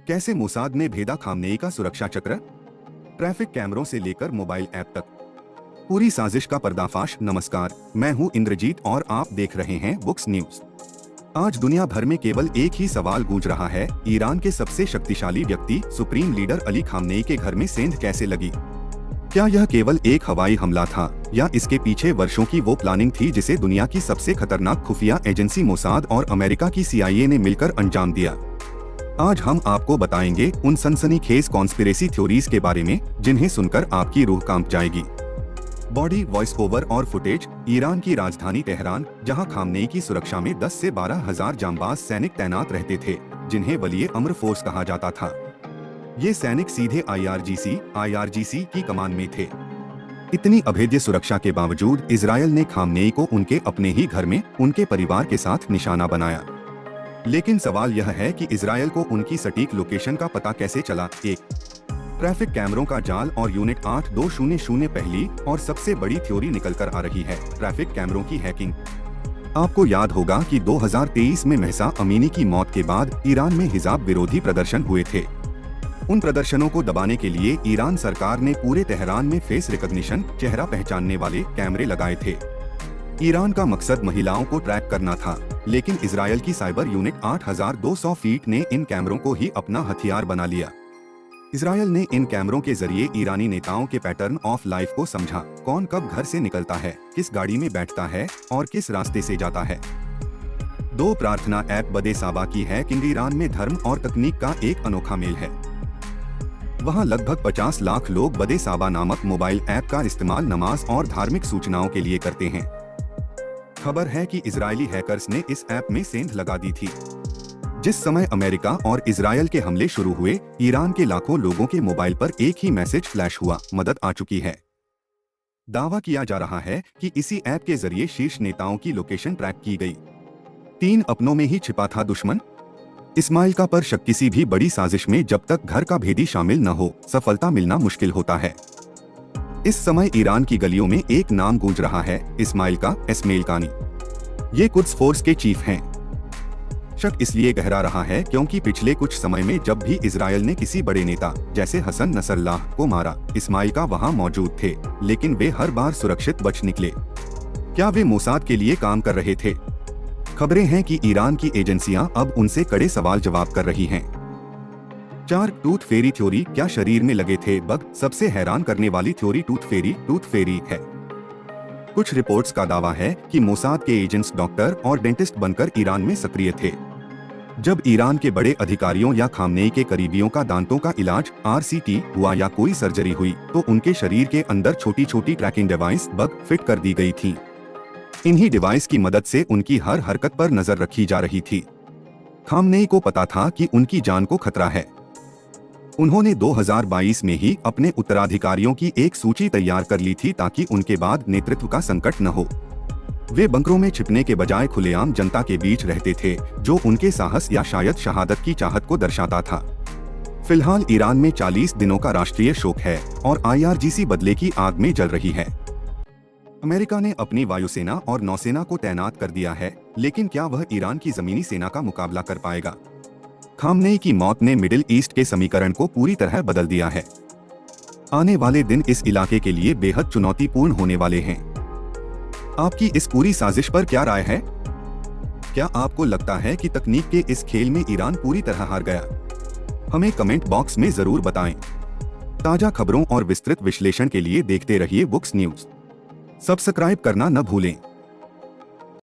कैसे मोसाद ने भेदा खामनेई का सुरक्षा चक्र? ट्रैफिक कैमरों से लेकर मोबाइल ऐप तक पूरी साजिश का पर्दाफाश। नमस्कार, मैं हूं इंद्रजीत और आप देख रहे हैं बुक्स न्यूज। आज दुनिया भर में केवल एक ही सवाल गूंज रहा है, ईरान के सबसे शक्तिशाली व्यक्ति सुप्रीम लीडर अली खामनेई के घर में सेंध कैसे लगी? क्या यह केवल एक हवाई हमला था या इसके पीछे वर्षों की वो प्लानिंग थी जिसे दुनिया की सबसे खतरनाक खुफिया एजेंसी मोसाद और अमेरिका की CIA ने मिलकर अंजाम दिया? आज हम आपको बताएंगे उन सनसनीखेज कॉन्स्पिरेसी थ्योरीज के बारे में जिन्हें सुनकर आपकी रूह कांप जाएगी। बॉडी, वॉइस ओवर और फुटेज। ईरान की राजधानी तेहरान, जहां खामनेई की सुरक्षा में 10 से 12 हजार जांबाज सैनिक तैनात रहते थे, जिन्हें वलीए अम्र फोर्स कहा जाता था। ये सैनिक सीधे IRGC की कमान में थे। इतनी अभेद्य सुरक्षा के बावजूद इजरायल ने खामनेई को उनके अपने ही घर में उनके परिवार के साथ निशाना बनाया। लेकिन सवाल यह है कि इजरायल को उनकी सटीक लोकेशन का पता कैसे चला? एक, ट्रैफिक कैमरों का जाल और यूनिट 8200 पहली और सबसे बड़ी थ्योरी निकल कर आ रही है, ट्रैफिक कैमरों की हैकिंग। आपको याद होगा कि 2023 में महसा अमीनी की मौत के बाद ईरान में हिजाब विरोधी प्रदर्शन हुए थे। उन प्रदर्शनों को दबाने के लिए ईरान सरकार ने पूरे तेहरान में फेस रिकॉग्निशन, चेहरा पहचानने वाले कैमरे लगाए थे। ईरान का मकसद महिलाओं को ट्रैक करना था, लेकिन इजरायल की साइबर यूनिट 8200 फीट ने इन कैमरों को ही अपना हथियार बना लिया। इजरायल ने इन कैमरों के जरिए ईरानी नेताओं के पैटर्न ऑफ लाइफ को समझा, कौन कब घर से निकलता है, किस गाड़ी में बैठता है और किस रास्ते से जाता है। 2, प्रार्थना ऐप बदे साबा की है कि ईरान में धर्म और तकनीक का एक अनोखा मेल है। वहाँ लगभग 50 लाख लोग बदे साबा नामक मोबाइल ऐप का इस्तेमाल नमाज और धार्मिक सूचनाओं के लिए करते हैं। खबर है कि इजरायली हैकर्स ने इस ऐप में सेंध लगा दी थी। जिस समय अमेरिका और इजरायल के हमले शुरू हुए, ईरान के लाखों लोगों के मोबाइल पर एक ही मैसेज फ्लैश हुआ, मदद आ चुकी है। दावा किया जा रहा है कि इसी ऐप के जरिए शीर्ष नेताओं की लोकेशन ट्रैक की गई। 3, अपनों में ही छिपा था दुश्मन। इस्माइल का पर शक। किसी भी बड़ी साजिश में जब तक घर का भेदी शामिल न हो, सफलता मिलना मुश्किल होता है। इस समय ईरान की गलियों में एक नाम गूंज रहा है, इस्माइल कानी। ये कुद्स फोर्स के चीफ हैं। शक इसलिए गहरा रहा है क्योंकि पिछले कुछ समय में जब भी इजरायल ने किसी बड़े नेता जैसे हसन नसरल्लाह को मारा, इस्माइल का वहां मौजूद थे, लेकिन वे हर बार सुरक्षित बच निकले। क्या वे मोसाद के लिए काम कर रहे थे? खबरें हैं कि ईरान की एजेंसियां अब उनसे कड़े सवाल जवाब कर रही हैं। 4, टूथ फेरी थ्योरी। क्या शरीर में लगे थे बग? सबसे हैरान करने वाली थ्योरी टूथ फेरी है। कुछ रिपोर्ट्स का दावा है कि मोसाद के एजेंट्स डॉक्टर और डेंटिस्ट बनकर ईरान में सक्रिय थे। जब ईरान के बड़े अधिकारियों या खामनेई के करीबियों का दांतों का इलाज RCT हुआ या कोई सर्जरी हुई, तो उनके शरीर के अंदर छोटी छोटी ट्रैकिंग डिवाइस बग फिट कर दी गई थी। इन्हीं डिवाइस की मदद से उनकी हर हरकत पर नजर रखी जा रही थी। खामनेई को पता था कि उनकी जान को खतरा है। उन्होंने 2022 में ही अपने उत्तराधिकारियों की एक सूची तैयार कर ली थी ताकि उनके बाद नेतृत्व का संकट न हो। वे बंकरों में छिपने के बजाय खुलेआम जनता के बीच रहते थे, जो उनके साहस या शायद शहादत की चाहत को दर्शाता था। फिलहाल ईरान में 40 दिनों का राष्ट्रीय शोक है और IRGC बदले की आग में जल रही है। अमेरिका ने अपनी वायुसेना और नौसेना को तैनात कर दिया है, लेकिन क्या वह ईरान की जमीनी सेना का मुकाबला कर पाएगा? खामनेई की मौत ने मिडिल ईस्ट के समीकरण को पूरी तरह बदल दिया है। आने वाले दिन इस इलाके के लिए बेहद चुनौतीपूर्ण होने वाले हैं। आपकी इस पूरी साजिश पर क्या राय है? क्या आपको लगता है कि तकनीक के इस खेल में ईरान पूरी तरह हार गया? हमें कमेंट बॉक्स में जरूर बताएं। ताजा खबरों और विस्तृत विश्लेषण के लिए देखते रहिए बुक्स न्यूज। सब्सक्राइब करना न भूलें।